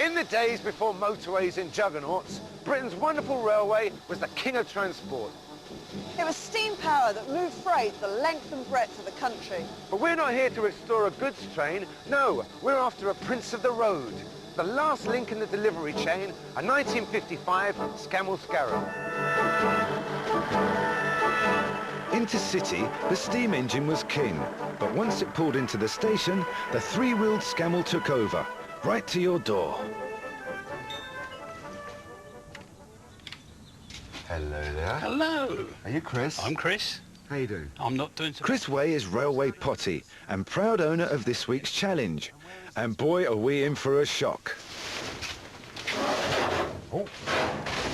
In the days before motorways and juggernauts, Britain's wonderful railway was the king of transport. It was steam power that moved freight the length and breadth of the country. But we're not here to restore a goods train. No, we're after a prince of the road. The last link in the delivery chain, a 1955 Scammell Scarab. Intercity, the steam engine was king. But once it pulled into the station, the three-wheeled Scammell took over, right to your door. Hello there. Hello. Are you Chris? I'm Chris. How you doing? I'm not doing so... Chris Way is Railway Potty and proud owner of this week's challenge. And boy, are we in for a shock. Oh.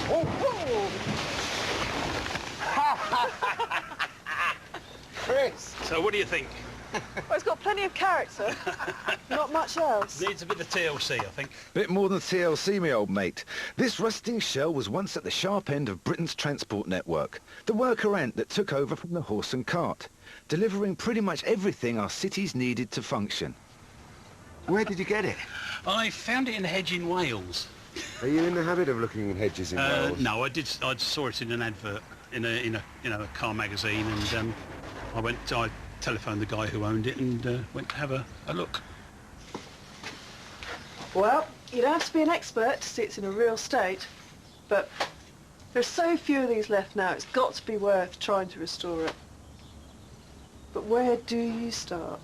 Oh. Chris! So what do you think? Well, it's got plenty of character. Not much else. Needs a bit of TLC, I think. Bit more than TLC, me old mate. This rusting shell was once at the sharp end of Britain's transport network, the worker ant that took over from the horse and cart, delivering pretty much everything our cities needed to function. Where did you get it? I found it in a hedge in Wales. Are you in the habit of looking in hedges in Wales? No, I saw it in an advert in a car magazine, and I telephoned the guy who owned it and went to have a look. Well, you don't have to be an expert to see it's in a real state, but there's so few of these left now, it's got to be worth trying to restore it. But where do you start?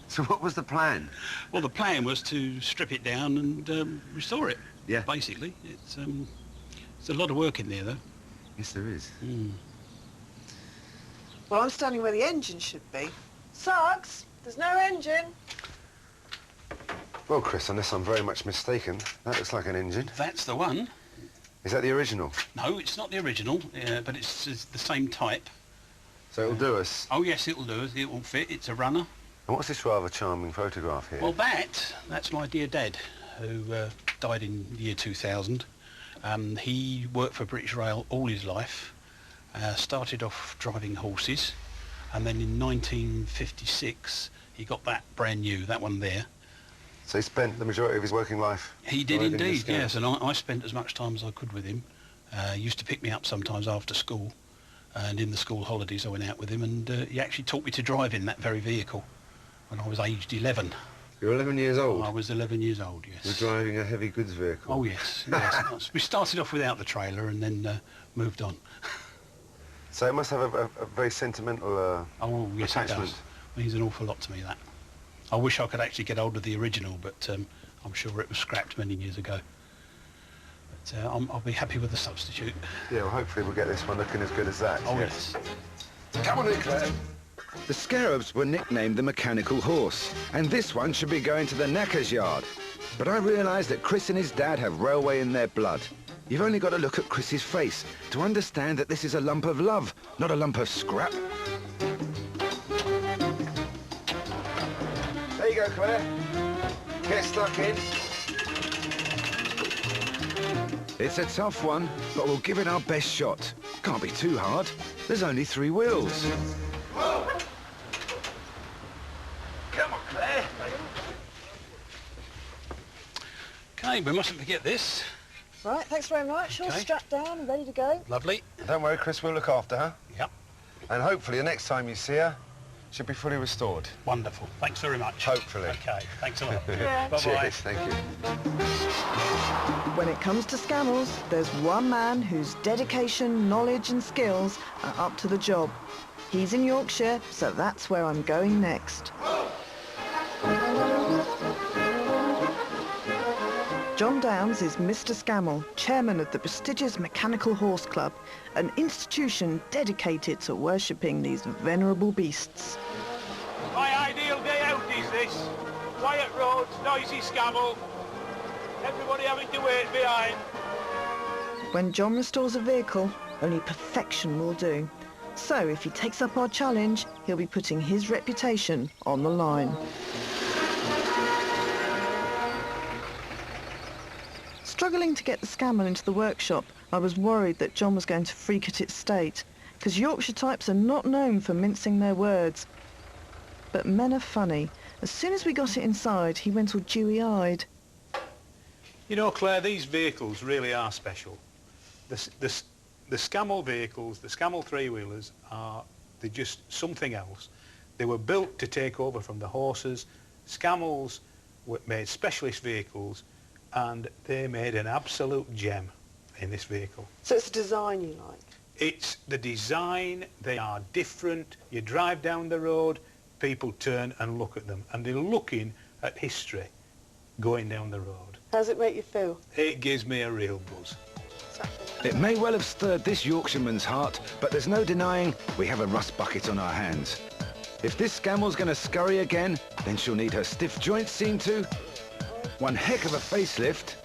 So what was the plan? Well, the plan was to strip it down and restore it. Yeah. Basically, it's a lot of work in there, though. Yes, there is. Mm. Well, I'm standing where the engine should be. Suggs, there's no engine. Well, Chris, unless I'm very much mistaken, that looks like an engine. That's the one. Is that the original? No, it's not the original, but it's the same type. So it'll do us. Oh yes, it'll do us. It will fit. It's a runner. And what's this rather charming photograph here? Well, that's my dear dad, who died in the year 2000. He worked for British Rail all his life. Started off driving horses, and then in 1956 he got that brand new, that one there. So he spent the majority of his working life? He did indeed, yes, and I spent as much time as I could with him. He used to pick me up sometimes after school, and in the school holidays I went out with him, and he actually taught me to drive in that very vehicle when I was aged 11. You're 11 years old? I was 11 years old, yes. You're driving a heavy goods vehicle? Oh yes, yes. We started off without the trailer and then moved on. So it must have a very sentimental oh yes, attachment. it does. Means an awful lot to me, that. I wish I could actually get hold of the original, but I'm sure it was scrapped many years ago. But I'll be happy with the substitute. Yeah, well, hopefully we'll get this one looking as good as that. Oh yes. Come on in, Claire. The Scarabs were nicknamed the mechanical horse, and this one should be going to the knacker's yard. But I realised that Chris and his dad have railway in their blood. You've only got to look at Chris's face to understand that this is a lump of love, not a lump of scrap. There you go, Claire. Get stuck in. It's a tough one, but we'll give it our best shot. Can't be too hard. There's only 3 wheels. Whoa. Come on, Claire. Okay, we mustn't forget this. Right, thanks very much. All Okay. strapped down and ready to go. Lovely. Don't worry, Chris, we'll look after her. Yep. And hopefully the next time you see her, she'll be fully restored. Wonderful. Thanks very much. Hopefully. Okay, thanks a lot. Yeah. Bye-bye. Cheers, thank you. When it comes to Scammells, there's one man whose dedication, knowledge and skills are up to the job. He's in Yorkshire, so that's where I'm going next. John Downs is Mr. Scammell, chairman of the prestigious Mechanical Horse Club, an institution dedicated to worshipping these venerable beasts. My ideal day out is this. Quiet roads, noisy Scammell. Everybody having to wait behind. When John restores a vehicle, only perfection will do. So if he takes up our challenge, he'll be putting his reputation on the line. Struggling to get the Scammell into the workshop, I was worried that John was going to freak at its state, because Yorkshire types are not known for mincing their words. But men are funny. As soon as we got it inside, he went all dewy-eyed. You know, Claire, these vehicles really are special. The Scammell vehicles, the Scammell three-wheelers, they're just something else. They were built to take over from the horses. Scammells made specialist vehicles, and they made an absolute gem in this vehicle. So it's the design you like? It's the design. They are different. You drive down the road, people turn and look at them, and they're looking at history going down the road. How does it make you feel? It gives me a real buzz. It may well have stirred this Yorkshireman's heart, but there's no denying we have a rust bucket on our hands. If this Scammell's going to scurry again, then she'll need her stiff joints seen to, one heck of a facelift,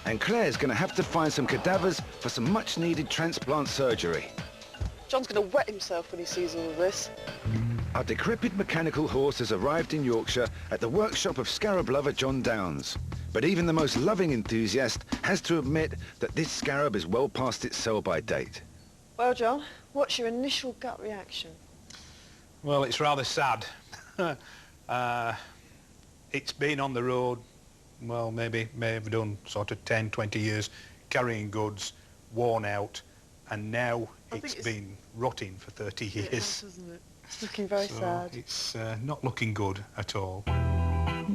and Claire's going to have to find some cadavers for some much-needed transplant surgery. John's going to wet himself when he sees all of this. Our decrepit mechanical horse has arrived in Yorkshire at the workshop of Scarab lover John Downes. But even the most loving enthusiast has to admit that this Scarab is well past its sell-by date. Well, John, what's your initial gut reaction? Well, it's rather sad. It's been on the road, well, may have done sort of 10, 20 years, carrying goods, worn out, and now it's been rotting for 30 years. It has, isn't it? It's looking very sad. It's not looking good at all.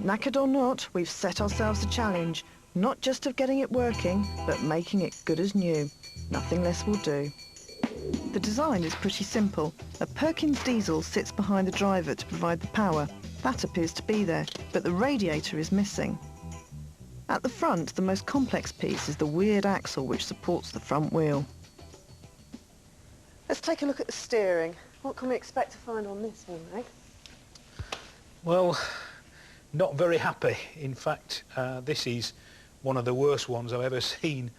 Knackered or not, we've set ourselves a challenge, not just of getting it working, but making it good as new. Nothing less will do. The design is pretty simple. A Perkins diesel sits behind the driver to provide the power. That appears to be there, but the radiator is missing. At the front, the most complex piece is the weird axle which supports the front wheel. Let's take a look at the steering. What can we expect to find on this one, Meg? Well, not very happy. In fact, this is one of the worst ones I've ever seen.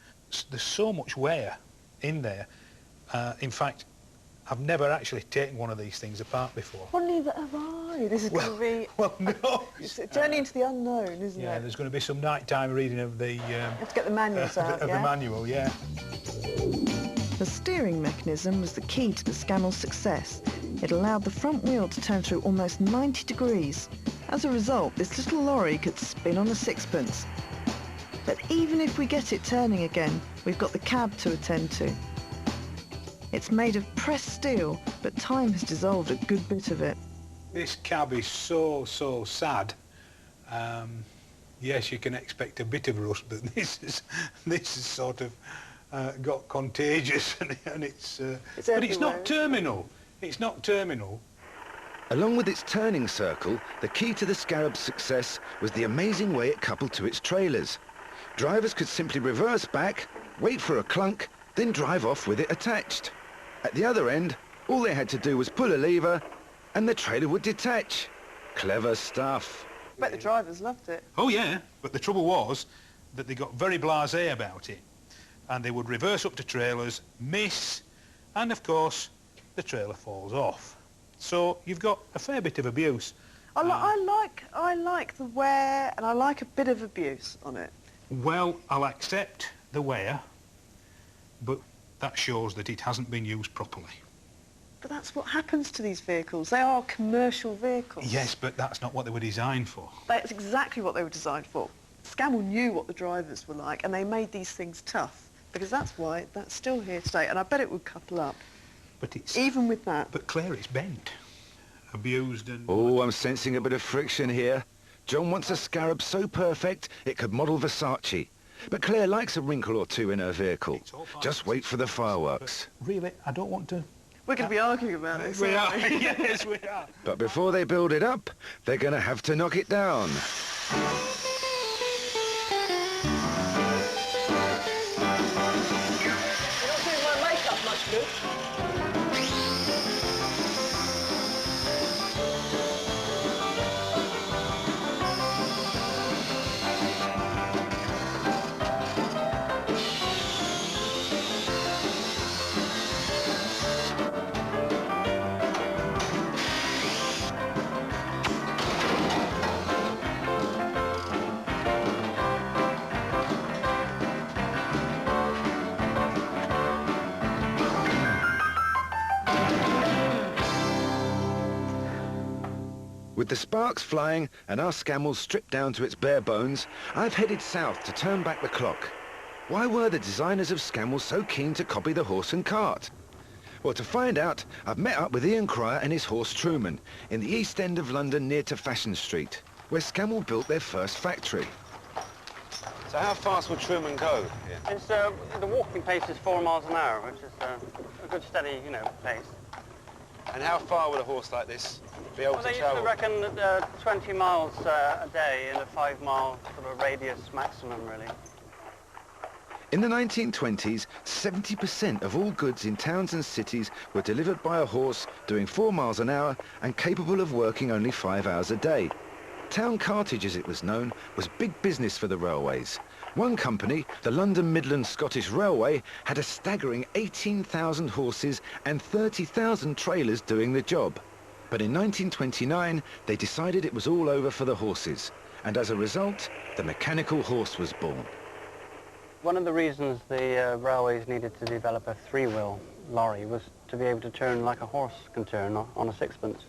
There's so much wear in there. In fact, I've never actually taken one of these things apart before. Well, neither have I. This is going to be... Well, no. It's a journey into the unknown, isn't it? Yeah, there's going to be some nighttime reading of the... You have to get the manuals out, the manual, yeah. The steering mechanism was the key to the Scamell's success. It allowed the front wheel to turn through almost 90 degrees. As a result, this little lorry could spin on a sixpence. But even if we get it turning again, we've got the cab to attend to. It's made of pressed steel, but time has dissolved a good bit of it. This cab is so sad. Yes, you can expect a bit of rust, but this is sort of got contagious, and it's but it's not terminal. It's not terminal. Along with its turning circle, the key to the Scarab's success was the amazing way it coupled to its trailers. Drivers could simply reverse back, wait for a clunk, then drive off with it attached. At the other end, all they had to do was pull a lever, and the trailer would detach. Clever stuff. I bet the drivers loved it. Oh yeah, but the trouble was that they got very blasé about it, and they would reverse up to trailers, miss, and of course the trailer falls off. So you've got a fair bit of abuse. I like the wear, and I like a bit of abuse on it. Well, I'll accept the wear, but that shows that it hasn't been used properly. But that's what happens to these vehicles. They are commercial vehicles. Yes, but that's not what they were designed for. That's exactly what they were designed for. Scammell knew what the drivers were like, and they made these things tough, because that's why that's still here today, and I bet it would couple up. But it's... Even with that. But Claire, it's bent. Abused and... Oh, I'm sensing a bit of friction here. John wants a Scarab so perfect it could model Versace. But Claire likes a wrinkle or two in her vehicle. Just wait for the fireworks. But really, I don't want to... We're going to be arguing about it. We are. Yes, we are. But before they build it up, they're going to have to knock it down. You're not doing my makeup much good. With the sparks flying and our Scammell stripped down to its bare bones, I've headed south to turn back the clock. Why were the designers of Scammell so keen to copy the horse and cart? Well, to find out, I've met up with Ian Cryer and his horse Truman in the East End of London near to Fashion Street, where Scammell built their first factory. So how fast would Truman go? Yeah. It's, the walking pace is 4 miles an hour, which is a good steady, pace. And how far would a horse like this be able to They used travel? to reckon 20 miles a day in a 5-mile sort of radius maximum, really. In the 1920s, 70% of all goods in towns and cities were delivered by a horse doing 4 miles an hour and capable of working only 5 hours a day. Town cartage, as it was known, was big business for the railways. One company, the London Midland Scottish Railway, had a staggering 18,000 horses and 30,000 trailers doing the job. But in 1929, they decided it was all over for the horses. And as a result, the mechanical horse was born. One of the reasons the railways needed to develop a 3-wheel lorry was to be able to turn like a horse can turn on a sixpence.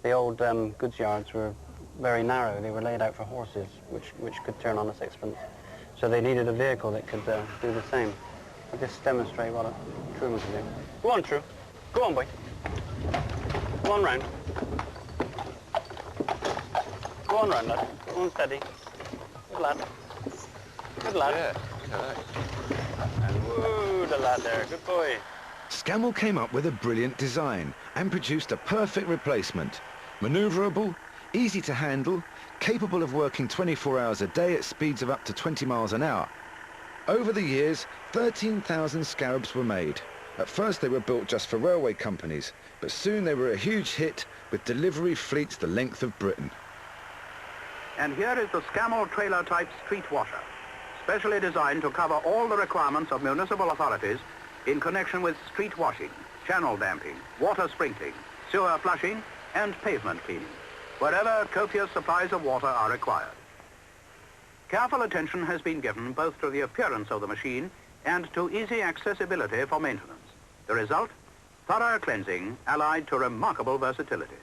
The old goods yards were very narrow. They were laid out for horses, which could turn on a sixpence. So they needed a vehicle that could do the same. I'll just demonstrate what a Truman can do. Go on, True. Go on, boy. Go on round. Go on round, lad. Go on steady. Good lad. Good lad. Yeah. And woo, the lad there. Good boy. Scammell came up with a brilliant design and produced a perfect replacement. Manoeuvrable, easy to handle, capable of working 24 hours a day at speeds of up to 20 miles an hour. Over the years, 13,000 Scarabs were made. At first they were built just for railway companies, but soon they were a huge hit with delivery fleets the length of Britain. And here is the Scammell trailer type street washer, specially designed to cover all the requirements of municipal authorities in connection with street washing, channel damping, water sprinkling, sewer flushing, and pavement cleaning, wherever copious supplies of water are required. Careful attention has been given both to the appearance of the machine and to easy accessibility for maintenance. The result? Thorough cleansing allied to remarkable versatility.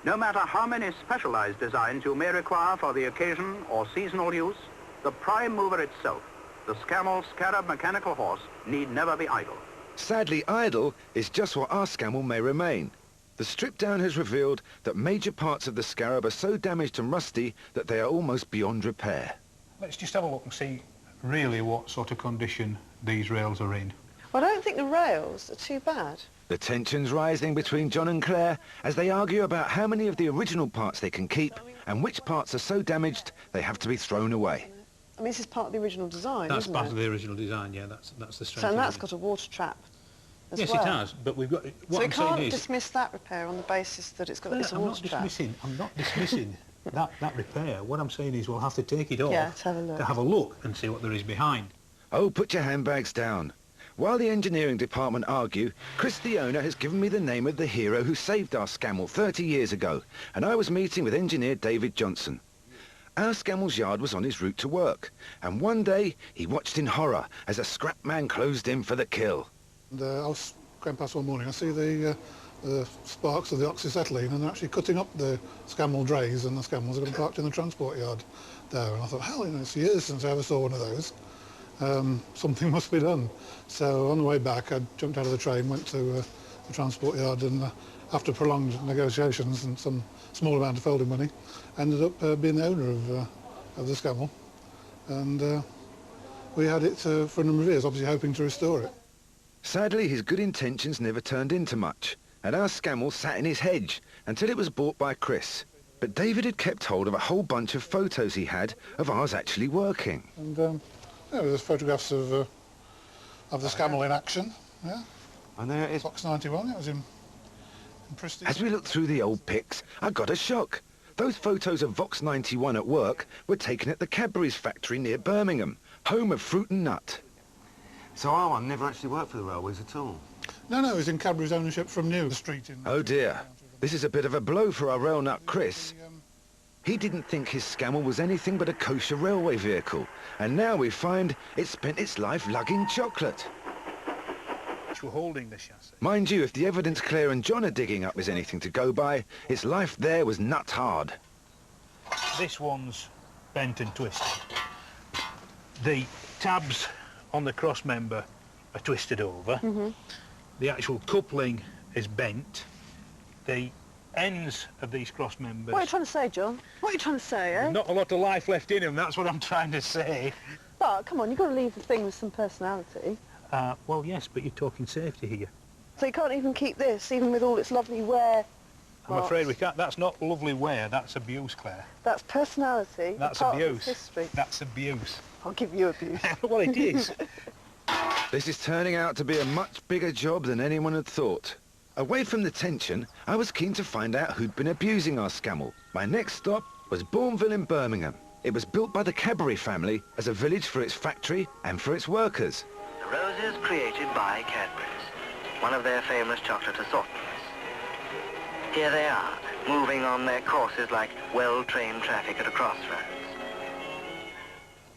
No matter how many specialized designs you may require for the occasion or seasonal use, the prime mover itself, the Scammell Scarab mechanical horse, need never be idle. Sadly, idle is just what our Scammell may remain. The strip down has revealed that major parts of the Scarab are so damaged and rusty that they are almost beyond repair. Let's just have a look and see really what sort of condition these rails are in. Well, I don't think the rails are too bad. The tension's rising between John and Claire as they argue about how many of the original parts they can keep and which parts are so damaged they have to be thrown away. I mean, this is part of the original design, That's isn't part it? of the original design, yeah, that's the strength. So, and of that's it. got a water trap as Yes, well. it has, but we've got... So What we I'm saying can't is... dismiss that repair on the basis that it's got No, it's a I'm water not trap. I'm not dismissing that repair. What I'm saying is we'll have to take it off Yeah, to have a look. and see what there is behind. Oh, put your handbags down. While the engineering department argue, Chris the owner has given me the name of the hero who saved our Scammell 30 years ago, and I was meeting with engineer David Johnson. Our Scammell's yard was on his route to work, and one day he watched in horror as a scrap man closed in for the kill. And I was going past one morning, I see the sparks of the oxyacetylene, and they're actually cutting up the Scammell drays, and the Scammells are going to be parked in the transport yard there. And I thought, hell, it's years since I ever saw one of those. Something must be done. So on the way back, I jumped out of the train, went to the transport yard, and after prolonged negotiations and some small amount of folding money, ended up being the owner of the Scammell. And we had it for a number of years, obviously hoping to restore it. Sadly, his good intentions never turned into much, and our Scammell sat in his hedge until it was bought by Chris. But David had kept hold of a whole bunch of photos he had of ours actually working. And there's photographs of the Scammell in action. Yeah. And there it is. Fox 91, it was in pristine. As we looked through the old pics, I got a shock. Those photos of Vox 91 at work were taken at the Cadbury's factory near Birmingham, home of fruit and nut. So our one never actually worked for the railways at all? No, it was in Cadbury's ownership from New Street in... Oh dear, this is a bit of a blow for our rail nut Chris. He didn't think his Scammell was anything but a kosher railway vehicle, and now we find it spent its life lugging chocolate. were holding the chassis. Mind you, if the evidence Claire and John are digging up is anything to go by, its life there was nut hard. This one's bent and twisted. The tabs on the cross member are twisted over. The actual coupling is bent. The ends of these cross members... What are you trying to say, John? What are you trying to say, eh? There's not a lot of life left in them, that's what I'm trying to say. But, come on, you've got to leave the thing with some personality. Well, yes, but you're talking safety here. So you can't even keep this, even with all its lovely wear. I'm afraid we can't. That's not lovely wear, that's abuse, Claire. That's personality. That's part abuse. Of its history. That's abuse. I'll give you abuse. Well, it is. This is turning out to be a much bigger job than anyone had thought. Away from the tension, I was keen to find out who'd been abusing our Scammell. My next stop was Bourneville in Birmingham. It was built by the Cadbury family as a village for its factory and for its workers. The roses created by Cadbury's, one of their famous chocolate assortments. Here they are, moving on their courses like well-trained traffic at a crossroads.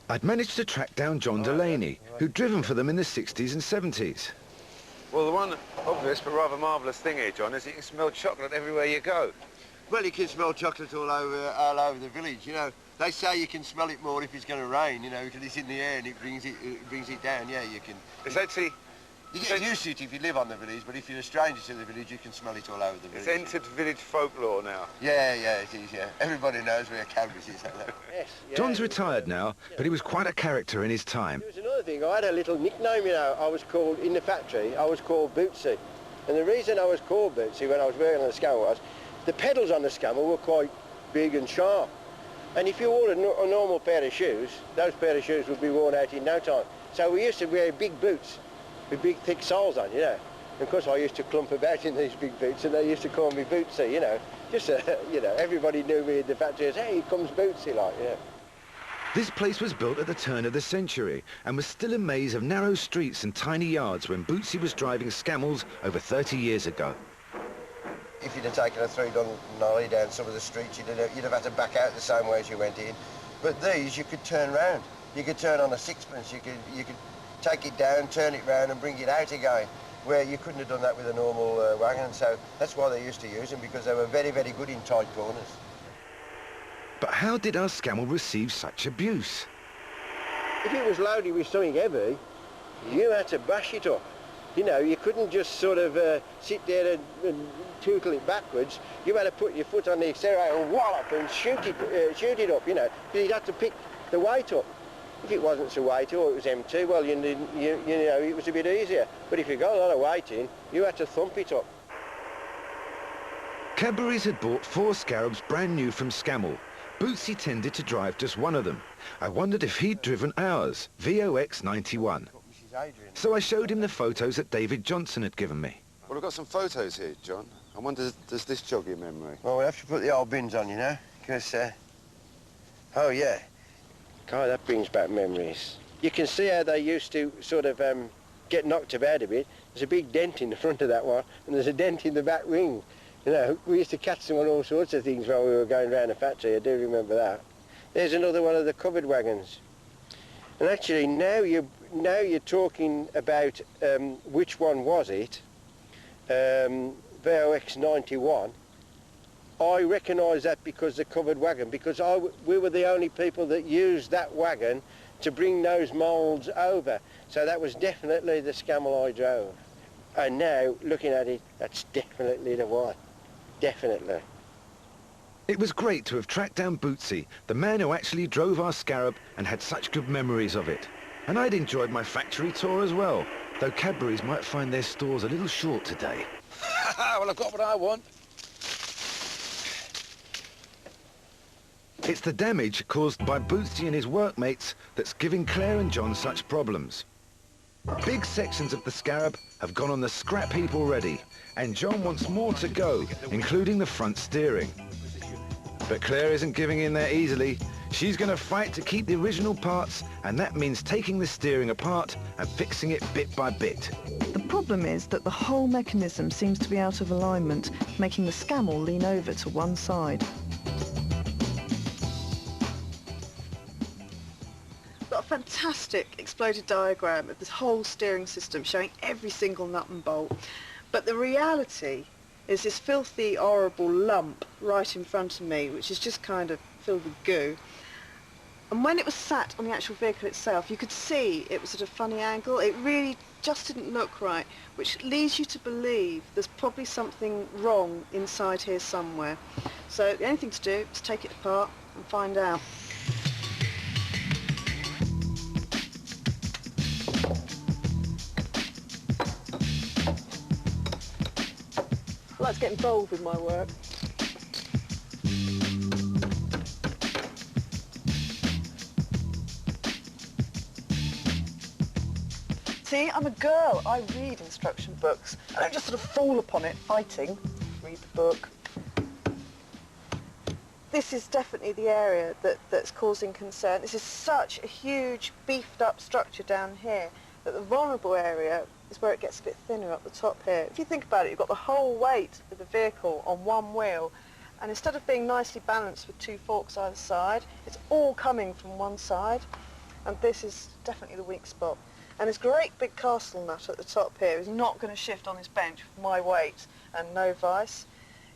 I'd managed to track down John Delaney, who'd driven for them in the 60s and 70s. Well, the one obvious but rather marvellous thing here, John, is you can smell chocolate everywhere you go. Well, you can smell chocolate all over the village, you know. They say you can smell it more if it's going to rain, you know, because it's in the air and it brings it down. Yeah, you can. It's actually... You get used to it if you live on the village, but if you're a stranger to the village, you can smell it all over the village. It's entered village folklore now. Yeah, it is, yeah. Everybody knows where Cadbury's is. Yes, John's retired now, but he was quite a character in his time. There was another thing, I had a little nickname, you know. I was called, in the factory, I was called Bootsy. And the reason I was called Bootsy when I was working on the Scammell was, the pedals on the Scammell were quite big and sharp. And if you wore a normal pair of shoes, those pair of shoes would be worn out in no time. So we used to wear big boots with big thick soles on, you know. And of course I used to clump about in these big boots and they used to call me Bootsy, you know. Just, you know, everybody knew me in the factory as, hey, here comes Bootsy, like, you know. This place was built at the turn of the century and was still a maze of narrow streets and tiny yards when Bootsy was driving Scammells over 30 years ago. If you'd have taken a three-ton lorry down some of the streets, you'd have had to back out the same way as you went in. But these, you could turn round. You could turn on a sixpence, you could take it down, turn it round and bring it out again, where you couldn't have done that with a normal wagon. So that's why they used to use them, because they were very, very good in tight corners. But how did our Scammell receive such abuse? If it was loaded with something heavy, you had to bash it up. You know, you couldn't just sort of sit there and tootle it backwards. You had to put your foot on the accelerator and wallop and shoot it up, you know, because you'd have to pick the weight up. If it wasn't so weighty or it was empty, well, you know, it was a bit easier. But if you got a lot of weight in, you had to thump it up. Cadbury's had bought 4 Scarabs brand new from Scammell. Bootsy tended to drive just one of them. I wondered if he'd driven ours, VOX 91. So I showed him the photos that David Johnson had given me. Well, I've got some photos here, John. I wonder, does this jog your memory? Well, we have to put the old bins on, you know, because, oh, yeah. God, that brings back memories. You can see how they used to sort of get knocked about a bit. There's a big dent in the front of that one, and there's a dent in the back wing. You know, we used to catch them on all sorts of things while we were going around the factory. I do remember that. There's another one of the covered wagons. And actually, now you're talking about which one was it, VOX 91. I recognise that because the covered wagon, because we were the only people that used that wagon to bring those moulds over. So that was definitely the Scammell I drove. And now, looking at it, that's definitely the one. Definitely. It was great to have tracked down Bootsy, the man who actually drove our Scarab and had such good memories of it. And I'd enjoyed my factory tour as well, though Cadbury's might find their stores a little short today. Well, I've got what I want. It's the damage caused by Bootsy and his workmates that's giving Claire and John such problems. Big sections of the Scarab have gone on the scrap heap already, and John wants more to go, including the front steering. But Claire isn't giving in there easily. She's going to fight to keep the original parts, and that means taking the steering apart and fixing it bit by bit. The problem is that the whole mechanism seems to be out of alignment, making the Scammell lean over to one side. Got a fantastic exploded diagram of this whole steering system showing every single nut and bolt. But the reality is this filthy, horrible lump right in front of me, which is just kind of filled with goo. And when it was sat on the actual vehicle itself, you could see it was at a funny angle. It really just didn't look right, which leads you to believe there's probably something wrong inside here somewhere. So the only thing to do is take it apart and find out. I like to get involved with my work. See, I'm a girl. I read instruction books. I don't just sort of fall upon it fighting. Read the book. This is definitely the area that's causing concern. This is such a huge, beefed-up structure down here that the vulnerable area is where it gets a bit thinner up the top here. If you think about it, you've got the whole weight of the vehicle on one wheel, and instead of being nicely balanced with two forks either side, it's all coming from one side, and this is definitely the weak spot. And this great big castle nut at the top here is not going to shift on this bench with my weight and no vice.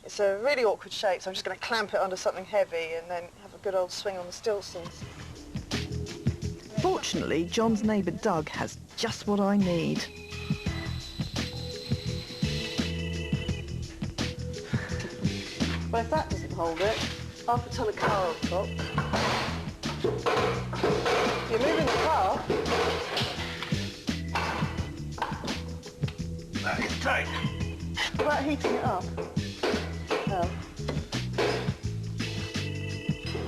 It's a really awkward shape, so I'm just going to clamp it under something heavy and then have a good old swing on the Stilsons. Fortunately, John's neighbour Doug has just what I need. Well, if that doesn't hold it, half a ton of car on top. If you're moving the car... That is tight. What about heating it up? No.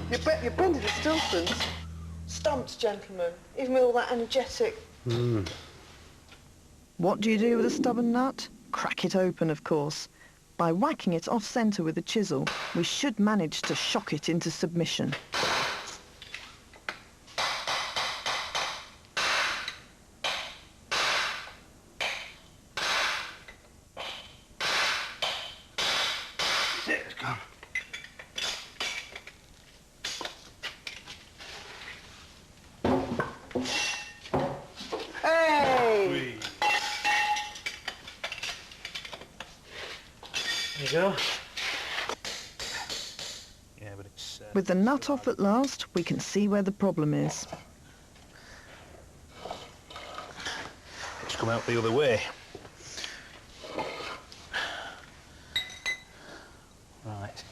You're bending the Stilsons. Stumped, gentlemen, even with all that energetic. What do you do with a stubborn nut? Crack it open, of course. By whacking it off-centre with a chisel, we should manage to shock it into submission. Let's go. Hey! There you go. Yeah, but it's... With the nut off at last, we can see where the problem is. It's come out the other way. Right.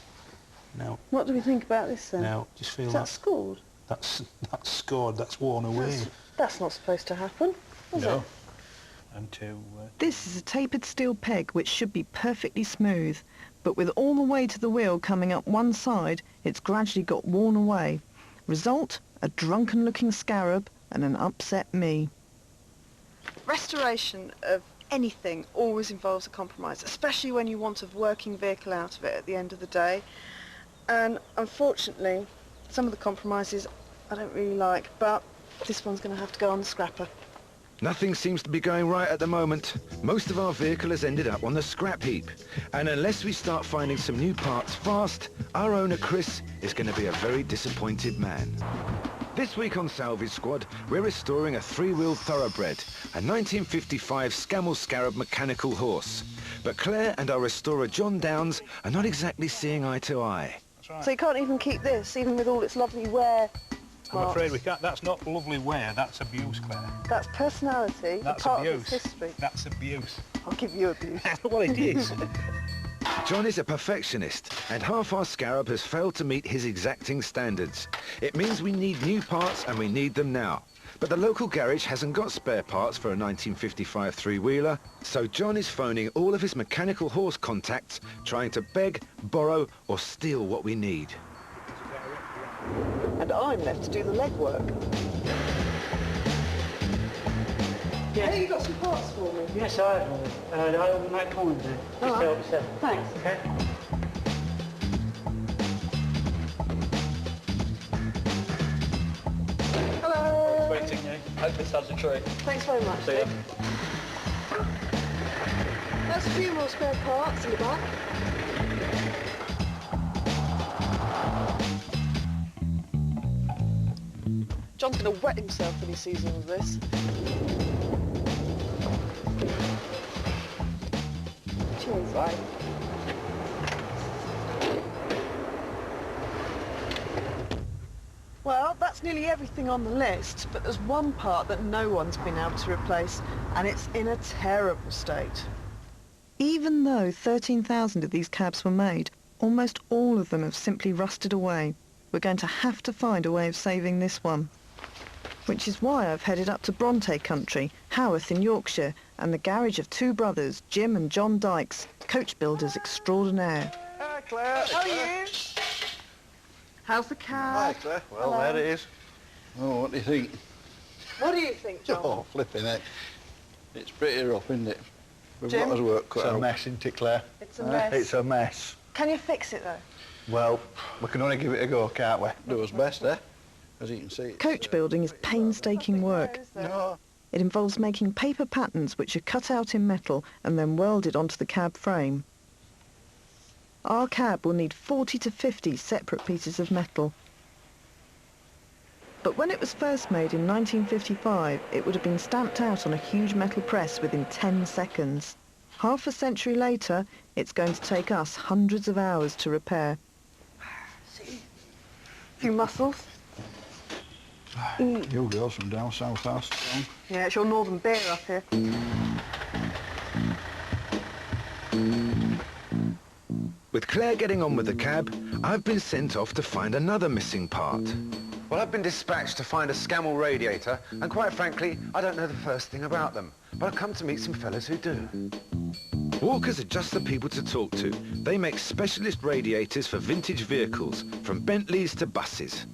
Now... What do we think about this then? Now, just feel Is that... that scored? That's scored, that's worn away. That's not supposed to happen, is No. it? And to... This is a tapered steel peg which should be perfectly smooth, but with all the weight of the wheel coming up one side, it's gradually got worn away. Result, a drunken-looking Scarab and an upset me. Restoration of anything always involves a compromise, especially when you want a working vehicle out of it at the end of the day. And unfortunately, some of the compromises I don't really like, but this one's going to have to go on the scrapper. Nothing seems to be going right at the moment. Most of our vehicle has ended up on the scrap heap. And unless we start finding some new parts fast, our owner Chris is going to be a very disappointed man. This week on Salvage Squad, we're restoring a three-wheel thoroughbred, a 1955 Scammell Scarab mechanical horse. But Claire and our restorer John Downs are not exactly seeing eye to eye. That's right. So you can't even keep this, even with all its lovely wear I'm marks. afraid we can't. That's not lovely wear, that's abuse, Claire. That's personality, That's a part abuse. of its history. That's abuse. I'll give you abuse. Well, it is. John is a perfectionist, and half our Scarab has failed to meet his exacting standards. It means we need new parts, and we need them now. But the local garage hasn't got spare parts for a 1955 three-wheeler, so John is phoning all of his mechanical horse contacts, trying to beg, borrow, or steal what we need. And I'm left to do the legwork. Yeah. Hey, you got some parts for me? Yes, I have. I might come and do. Just help yourself. Thanks. Okay. Hello. Waiting you. Hope this has a treat. Thanks very much. See ya. Dick. There's a few more spare parts in the back. John's going to wet himself when he sees all of this. Cheers. Right. Well, that's nearly everything on the list, but there's one part that no one's been able to replace, and it's in a terrible state. Even though 13,000 of these cabs were made, almost all of them have simply rusted away. We're going to have to find a way of saving this one. Which is why I've headed up to Bronte country, Haworth in Yorkshire, and the garage of two brothers, Jim and John Dykes, coach builders extraordinaire. Hi, Claire. How are you? How's the cab? Hi, Claire. Well, Hello. there it is. Oh, what do you think? What do you think, John? Oh, flipping heck. It's pretty rough, isn't it? We've Jim? got us work cut out. It's a mess, isn't it, Claire? It's a mess. It's a mess. Can you fix it, though? Well, we can only give it a go, can't we? Do us best, eh? As you can see. Coach building is painstaking work. No. It involves making paper patterns which are cut out in metal and then welded onto the cab frame. Our cab will need 40 to 50 separate pieces of metal. But when it was first made in 1955, it would have been stamped out on a huge metal press within 10 seconds. Half a century later, it's going to take us hundreds of hours to repair. See? A few muscles. You girls from down south are strong. Yeah, it's your northern beer up here. With Claire getting on with the cab, I've been sent off to find another missing part. Well, I've been dispatched to find a Scammell radiator, and quite frankly, I don't know the first thing about them. But I've come to meet some fellas who do. Walkers are just the people to talk to. They make specialist radiators for vintage vehicles, from Bentleys to buses.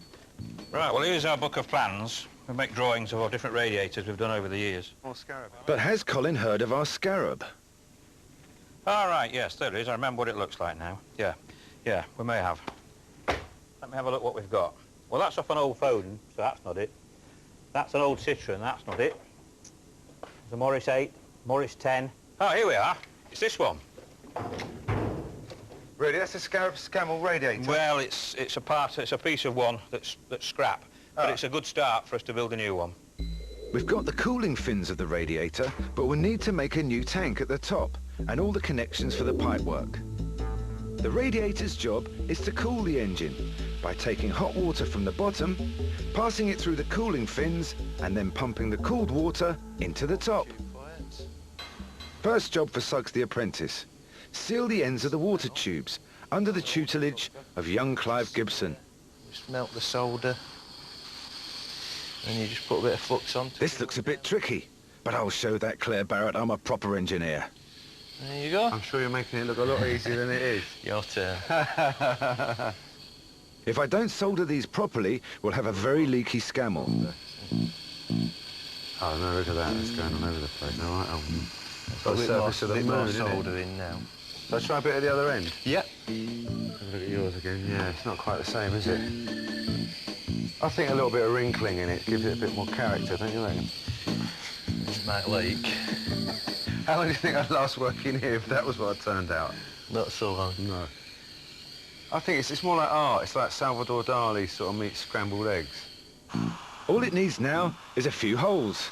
Right, well, here's our book of plans. We make drawings of our different radiators we've done over the years. Or Scarab. But has Colin heard of our Scarab? All right, yes, there it is. I remember what it looks like now. Yeah, we may have. Let me have a look what we've got. Well, that's off an old Foden, so that's not it. That's an old Citroen, that's not it. There's a Morris 8, Morris 10. Oh, here we are. It's this one. Really, that's a Scammell radiator? Well, it's a piece of one that's scrap, but it's a good start for us to build a new one. We've got the cooling fins of the radiator, but we'll need to make a new tank at the top and all the connections for the pipework. The radiator's job is to cool the engine by taking hot water from the bottom, passing it through the cooling fins, and then pumping the cooled water into the top. First job for Suggs the apprentice. Seal the ends of the water tubes under the tutelage of young Clive Gibson. Just melt the solder and you just put a bit of flux on. This looks a bit tricky, but I'll show that Claire Barrett I'm a proper engineer. There you go. I'm sure you're making it look a lot easier than it is. Your turn. If I don't solder these properly, we'll have a very leaky Scammell. Oh, no, look at that. It's going on over the place. All right, got the surface of the more moon, isn't it? solder in now. So I try a bit at the other end? Yep. Have a look at yours again. Yeah, it's not quite the same, is it? I think a little bit of wrinkling in it gives it a bit more character, don't you reckon? It might leak. How long do you think I'd last working here if that was what I turned out? Not so long. No. I think it's more like art. It's like Salvador Dali sort of meets scrambled eggs. All it needs now is a few holes.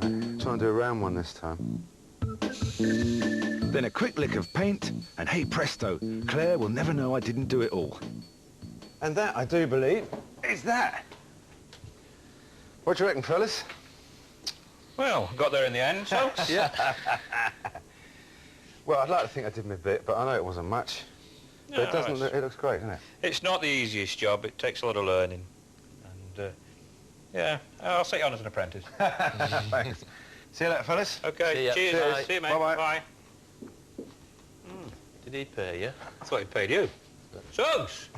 Right, try and do a round one this time. Then a quick lick of paint, and hey presto, Claire will never know I didn't do it all. And that, I do believe, is that. What do you reckon, fellas? Well, got there in the end, so. Yeah. Well, I'd like to think I did my bit, but I know it wasn't much. But No, it doesn't. It looks great, doesn't it? It's not the easiest job. It takes a lot of learning. And, yeah, I'll take you on as an apprentice. Thanks. See you later, fellas. OK, See ya. cheers. Bye. See you, mate. Bye-bye. Bye. Did he pay you? I thought he'd paid you. Suggs!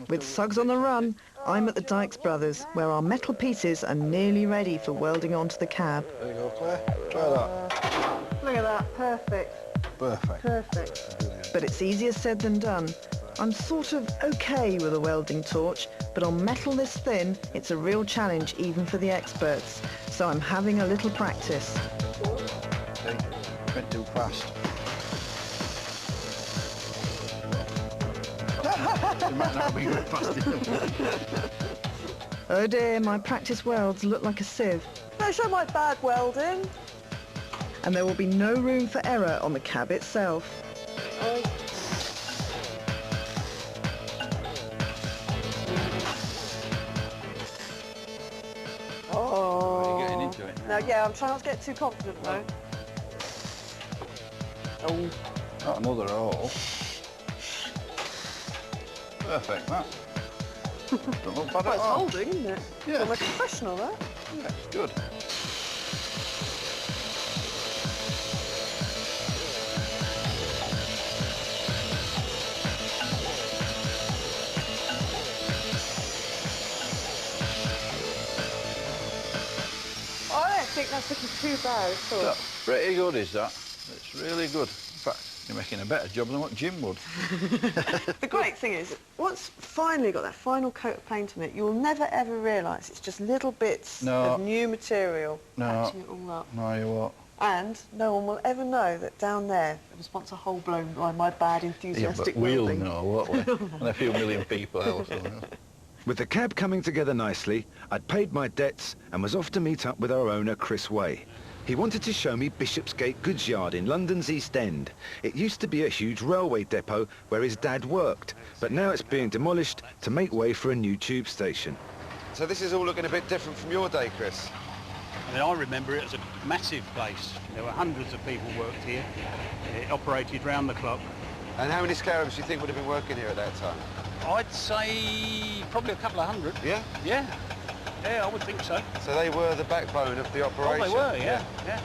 With Suggs on the run, I'm at the Dykes Brothers, where our metal pieces are nearly ready for welding onto the cab. There you go, Claire. Try that. Look at that. Perfect. Perfect. Perfect. But it's easier said than done. I'm sort of okay with a welding torch, but on metal this thin, it's a real challenge even for the experts. So I'm having a little practice. Okay. Went too fast. It might not be going fast enough. Oh dear, my practice welds look like a sieve. Don't show my bad welding. And there will be no room for error on the cab itself. Oh. You're getting into it. Now, yeah, I'm trying not to get too confident, though. Oh. Not another hole. Perfect, that. Don't look bad Well, at it's all. holding, isn't it? Yeah. I'm a professional, there. Yeah, it's good. I don't think that's looking too bad at all. That's pretty good, is that? It's really good. In fact, you're making a better job than what Jim would. The great thing is, once finally got that final coat of paint on it, you'll never ever realise it's just little bits of new material patching it all up. No, you won't. And no one will ever know that down there was once a hole blown by my bad enthusiastic Yeah, but we'll welding. know, won't we? And a few million people else will know. With the cab coming together nicely, I'd paid my debts and was off to meet up with our owner, Chris Way. He wanted to show me Bishopsgate goods yard in London's East End. It used to be a huge railway depot where his dad worked, but now it's being demolished to make way for a new tube station. So this is all looking a bit different from your day, Chris. I mean, I remember it as a massive place. There were hundreds of people worked here. It operated round the clock. And how many Scarabs do you think would have been working here at that time? I'd say probably a couple of hundred. Yeah? Yeah. Yeah, I would think so. So they were the backbone of the operation? Oh, they were, yeah.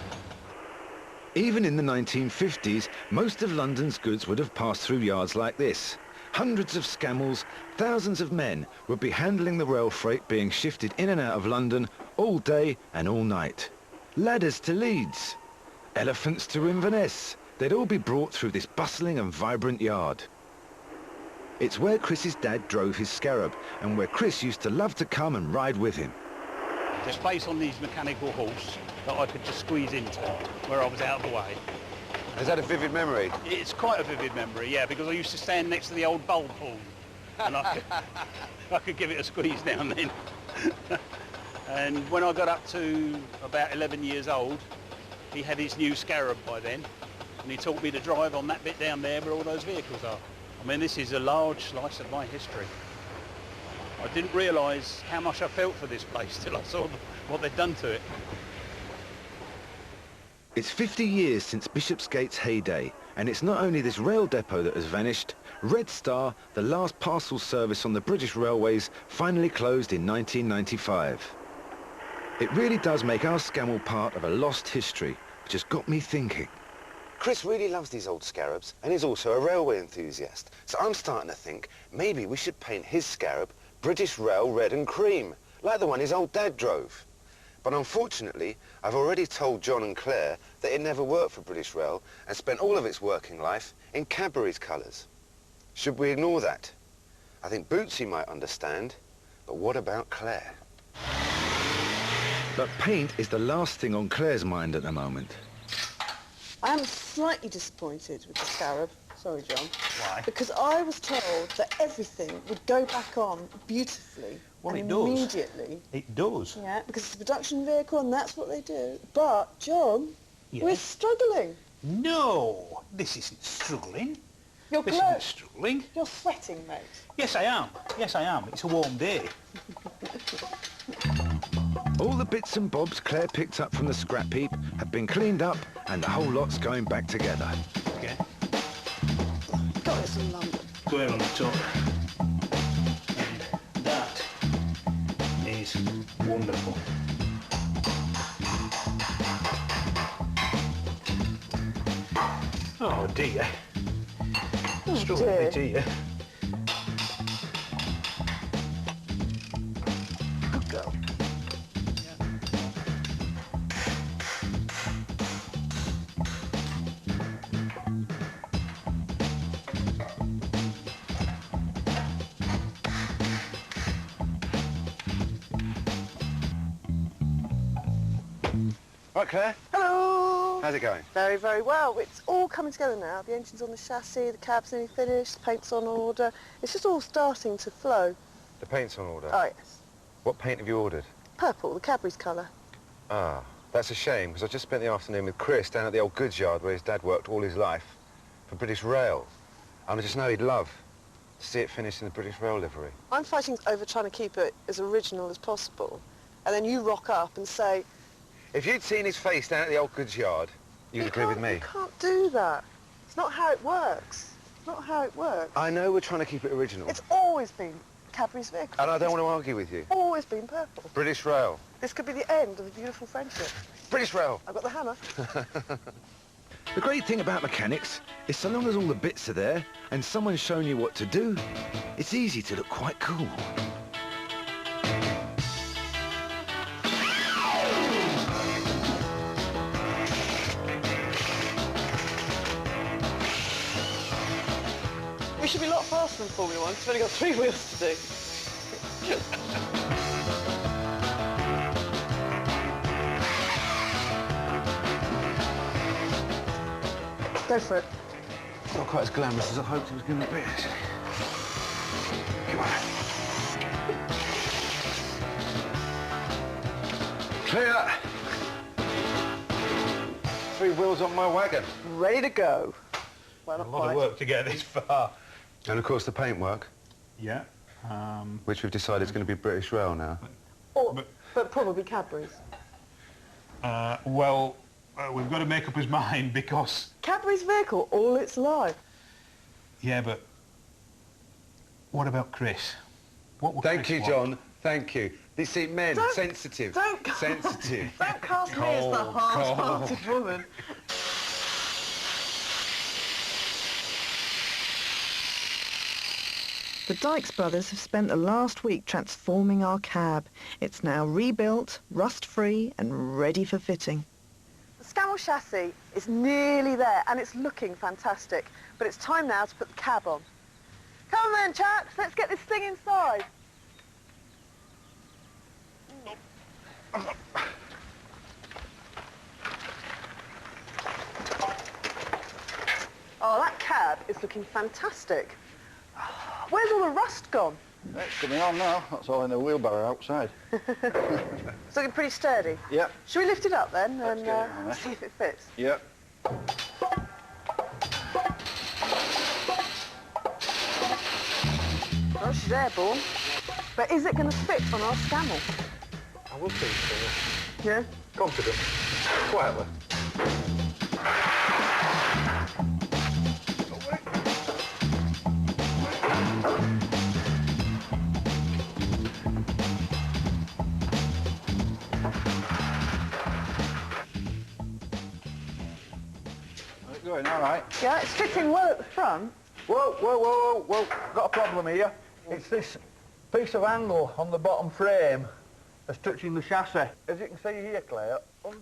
Even in the 1950s, most of London's goods would have passed through yards like this. Hundreds of Scammells, thousands of men would be handling the rail freight being shifted in and out of London all day and all night. Ladders to Leeds, elephants to Inverness. They'd all be brought through this bustling and vibrant yard. It's where Chris's dad drove his Scarab, and where Chris used to love to come and ride with him. There's space on these mechanical horse that I could just squeeze into where I was out of the way. Is that a vivid memory? It's quite a vivid memory, yeah, because I used to stand next to the old bulb horn and I could give it a squeeze now and then. And when I got up to about 11 years old, he had his new Scarab by then, and he taught me to drive on that bit down there where all those vehicles are. I mean, this is a large slice of my history. I didn't realise how much I felt for this place till I saw what they'd done to it. It's 50 years since Bishopsgate's heyday, and it's not only this rail depot that has vanished. Red Star, the last parcel service on the British Railways, finally closed in 1995. It really does make our Scammell part of a lost history, which has got me thinking. Chris really loves these old Scarabs, and he's also a railway enthusiast. So I'm starting to think maybe we should paint his Scarab British Rail red and cream, like the one his old dad drove. But unfortunately, I've already told John and Claire that it never worked for British Rail and spent all of its working life in Cadbury's colours. Should we ignore that? I think Bootsy might understand, but what about Claire? But paint is the last thing on Claire's mind at the moment. I am slightly disappointed with the Scarab. Sorry, John. Why? Because I was told that everything would go back on beautifully Well, and it does. immediately. It does. Yeah, because it's a production vehicle and that's what they do. But, John, we're struggling. No, this isn't struggling. You're This isn't struggling. You're sweating, mate. Yes, I am. Yes, I am. It's a warm day. All the bits and bobs Claire picked up from the scrap heap have been cleaned up, and the whole lot's going back together. Okay. Got this in London. Square on the top. And that is wonderful. Oh dear. Struggling a bit here. Good girl. Right, Claire? Hello. How's it going? Very, very well. It's all coming together now. The engine's on the chassis, the cab's nearly finished, the paint's on order. It's just all starting to flow. The paint's on order? Oh, yes. What paint have you ordered? Purple, the Cadbury's colour. Ah, that's a shame, because I just spent the afternoon with Chris down at the old goods yard where his dad worked all his life for British Rail. And I just know he'd love to see it finished in the British Rail livery. I'm fighting over trying to keep it as original as possible. And then you rock up and say... If you'd seen his face down at the old goods yard, you'd agree with me. You can't do that. It's not how it works. It's not how it works. I know we're trying to keep it original. It's always been Cadbury's vehicle. And I don't want to argue with you. Always been purple. British Rail. This could be the end of a beautiful friendship. British Rail. I've got the hammer. The great thing about mechanics is so long as all the bits are there and someone's shown you what to do, it's easy to look quite cool. We should be a lot faster than Formula 1 because we've only got 3 wheels to do. Go for it. Not quite as glamorous as I hoped it was going to be, actually. Come on. Clear! 3 wheels on my wagon. Ready to go. Well, A lot of work to get this far. And of course the paintwork, Yeah. which we've decided is going to be British Rail now. But probably Cadbury's. We've got to make up his mind because... Cadbury's vehicle all its life. Yeah, but what about Chris? What would Thank Chris you, want? John. Thank you. You see, men, sensitive. Sensitive. Don't cast me as the hard-hearted woman. The Dykes brothers have spent the last week transforming our cab. It's now rebuilt, rust-free and ready for fitting. The Scammell chassis is nearly there and it's looking fantastic, but it's time now to put the cab on. Come on then, chaps, let's get this thing inside. Oh, that cab is looking fantastic. Where's all the rust gone? It's coming on now. That's all in the wheelbarrow outside. It's looking pretty sturdy. Yep. Shall we lift it up then Let's and get it on there. see if it fits? Yep. Well, she's airborne. But is it going to fit on our Scammell? I will think so. Yeah? Confident. Quietly. Going all right. Yeah, it's fitting well at the front. Whoa, whoa, whoa, whoa, whoa. Got a problem here. It's this piece of angle on the bottom frame that's touching the chassis. As you can see here, Claire,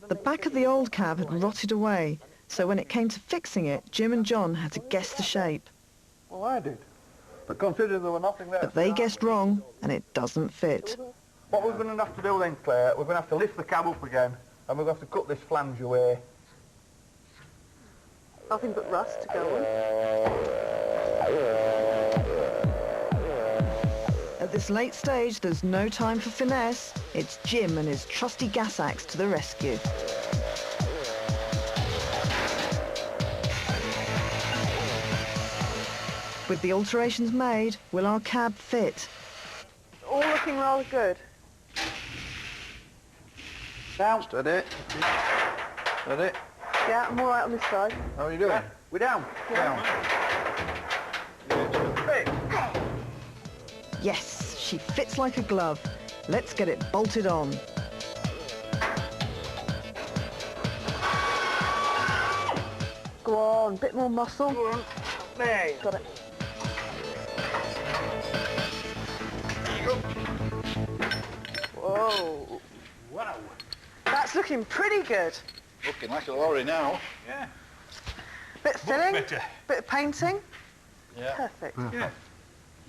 The back of the old cab had rotted away, so when it came to fixing it, Jim and John had to guess the shape. well, I did. But considering there was nothing there... But they guessed wrong, and it doesn't fit. What we're going to have to do then, Claire, we're going to have to lift the cab up again, and we're going to have to cut this flange away. Nothing but rust to go on. At this late stage, there's no time for finesse. It's Jim and his trusty gas axe to the rescue. With the alterations made, will our cab fit? All looking rather good. Down. Steady. Steady. Yeah, I'm all right on this side. How are you doing? We're down. Yeah. Down. Hey. Yes, she fits like a glove. Let's get it bolted on. Go on, bit more muscle. Go on. There. Got it. Whoa. Wow. That's looking pretty good. Looking like a lorry now. Yeah. Bit of filling, better. bit of painting. Yeah. Perfect. Yeah.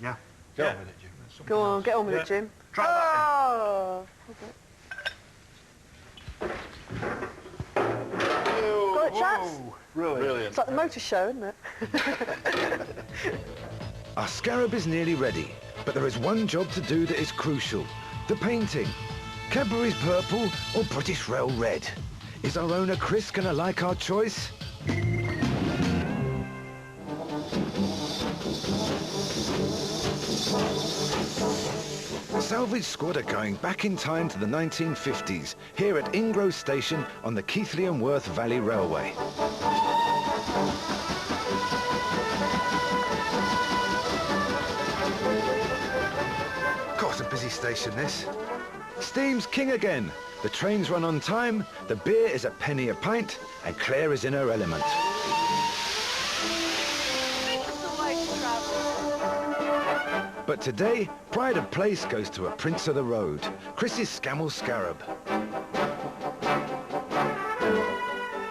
Yeah. Go Yeah. on with it, Jim. Go on, get on with it, Jim. Try that Oh. Okay. Got right, chaps? Brilliant. It's like the motor show, isn't it? Our Scarab is nearly ready, but there is one job to do that is crucial. The painting. Cadbury's purple or British Rail red? Is our owner Chris going to like our choice? The Salvage squad are going back in time to the 1950s, here at Ingrove Station on the Keighley and Worth Valley Railway. Got a busy station, this. Steam's king again. The trains run on time, the beer is a penny a pint, and Claire is in her element. But today, pride of place goes to a prince of the road, Chris's Scammell Scarab.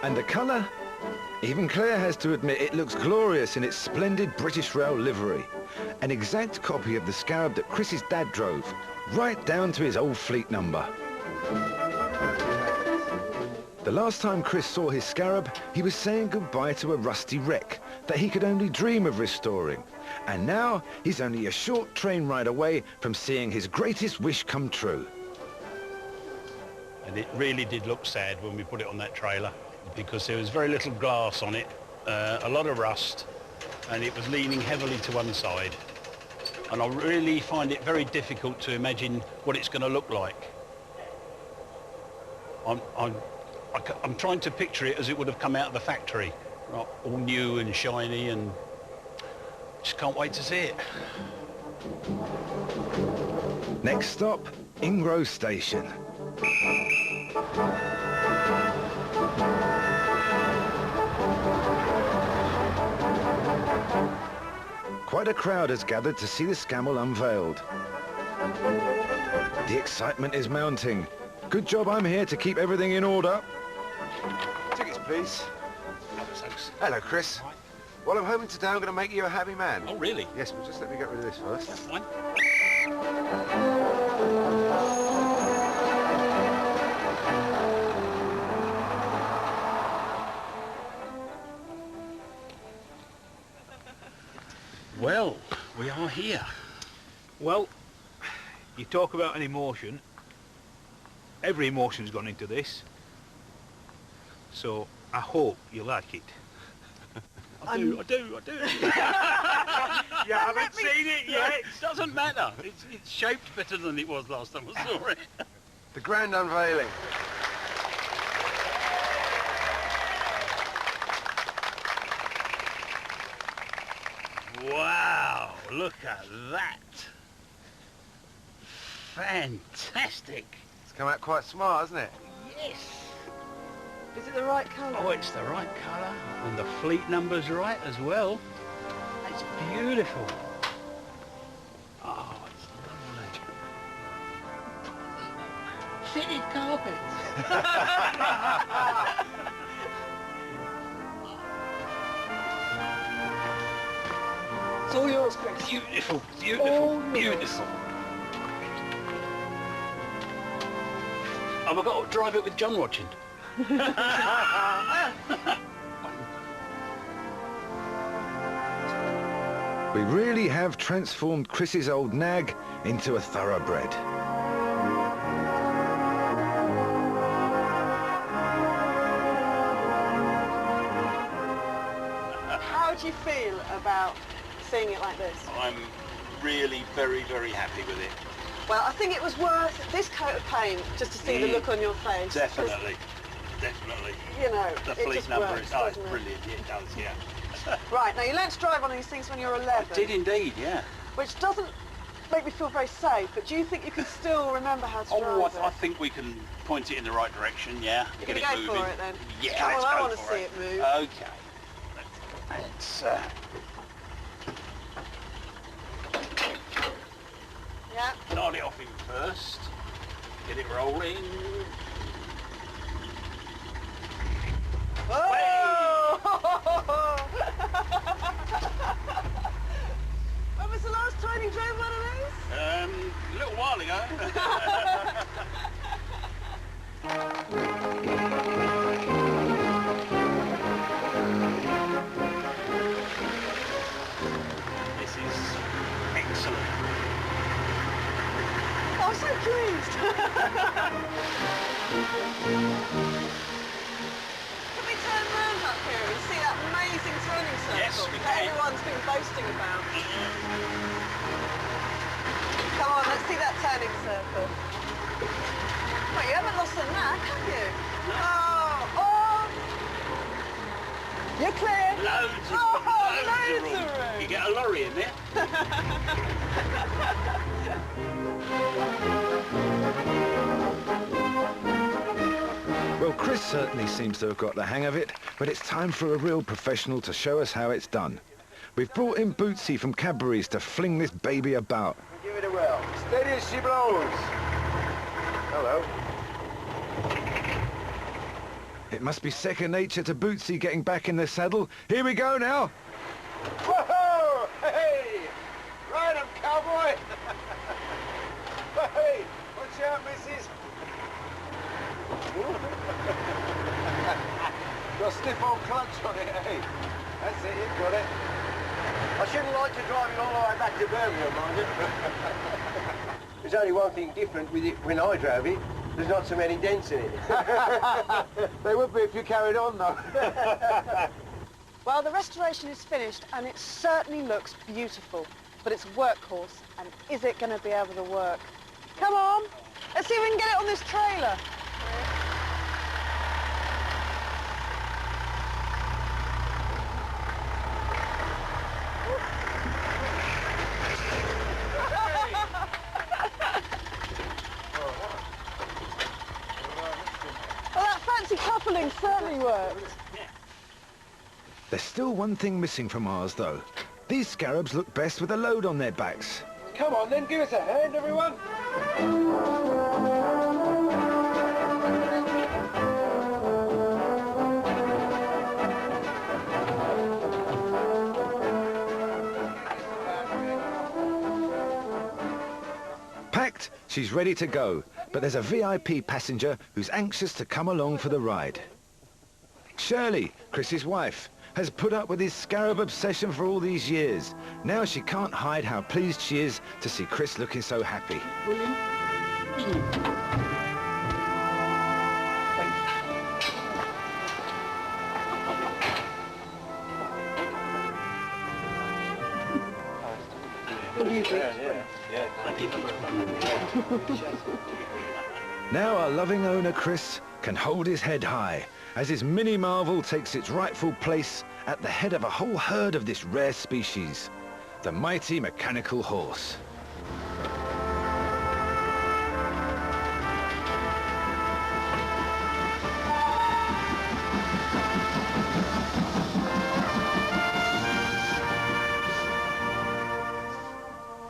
And the colour? Even Claire has to admit it looks glorious in its splendid British Rail livery. An exact copy of the Scarab that Chris's dad drove, right down to his old fleet number. The last time Chris saw his Scarab, he was saying goodbye to a rusty wreck that he could only dream of restoring. And now, he's only a short train ride away from seeing his greatest wish come true. And it really did look sad when we put it on that trailer, because there was very little glass on it, a lot of rust, and it was leaning heavily to one side. And I really find it very difficult to imagine what it's going to look like. I'm trying to picture it as it would have come out of the factory, right, all new and shiny, and just can't wait to see it. Next stop, Ingrove Station. Quite a crowd has gathered to see the Scammell unveiled. The excitement is mounting. Good job I'm here to keep everything in order. Tickets, please. Hello, Chris. Well, I'm hoping today I'm going to make you a happy man. Oh, really? Yes, but just let me get rid of this first. That's fine. Well, we are here. Well, you talk about an emotion. Every emotion's gone into this. So I hope you like it. I do. You haven't seen it yet. It doesn't matter. It's shaped better than it was last time I saw it. The grand unveiling. Wow, look at that. Fantastic. It's come out quite smart, hasn't it? Yes. Is it the right colour? Oh, it's the right colour, and the fleet number's right as well. It's beautiful. Oh, it's lovely. Fitted carpets. It's all yours, Chris. Beautiful, All beautiful, yours. beautiful. Have I got to drive it with John watching? We really have transformed Chris's old nag into a thoroughbred. How do you feel about seeing it like this? I'm really very, very happy with it. Well, I think it was worth this coat of paint just to see the look on your face. Definitely, definitely. You know, The it fleet just number works, is doesn't it? brilliant. It does, yeah. Right, now you learnt to drive on these things when you were 11. I did indeed, yeah. Which doesn't make me feel very safe, but do you think you can still remember how to drive Oh, it? I think we can point it in the right direction, yeah. You're Get it going to go moving. for it then? Yeah, Come let's on, I go want to for see it move. Okay. Let's Yeah. start it off in first. Get it rolling. Whoa! When was the last time you drove one of these? A little while ago. Can we turn round up here and see that amazing turning circle Yes, we that can. everyone's been boasting about? Come on, let's see that turning circle. Well, you haven't lost a knack, have you? Oh, oh! You're clear. Loads of loads of room. You get a lorry in there. Well, Chris certainly seems to have got the hang of it, but it's time for a real professional to show us how it's done. We've brought in Bootsy from Cadbury's to fling this baby about. Give it a whirl. Steady as she blows. Hello. It must be second nature to Bootsy getting back in the saddle. Here we go now. Whoa! Hey! Ride 'em, cowboy! Hey! Watch out, missus! Got a stiff old clutch on it, hey? That's it, you've got it. I shouldn't like to drive it all the way back to Birmingham, mind you. There's only one thing different with it when I drove it. There's not so many dents in it. There would be if you carried on, though. Well, the restoration is finished and it certainly looks beautiful, but it's a workhorse, and is it going to be able to work? Come on, let's see if we can get it on this trailer. Well, that fancy coupling certainly worked. There's still one thing missing from ours, though. These Scarabs look best with a load on their backs. Come on, then, give us a hand, everyone. Packed, she's ready to go, but there's a VIP passenger who's anxious to come along for the ride. Shirley, Chris's wife, has put up with his Scarab obsession for all these years. Now she can't hide how pleased she is to see Chris looking so happy. Now our loving owner Chris can hold his head high as his mini marvel takes its rightful place at the head of a whole herd of this rare species, the mighty mechanical horse.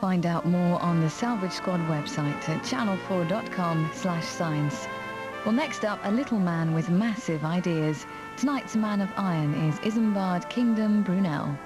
Find out more on the Salvage Squad website at channel4.com/science. Well, next up, a little man with massive ideas. Tonight's Man of Iron is Isambard Kingdom Brunel.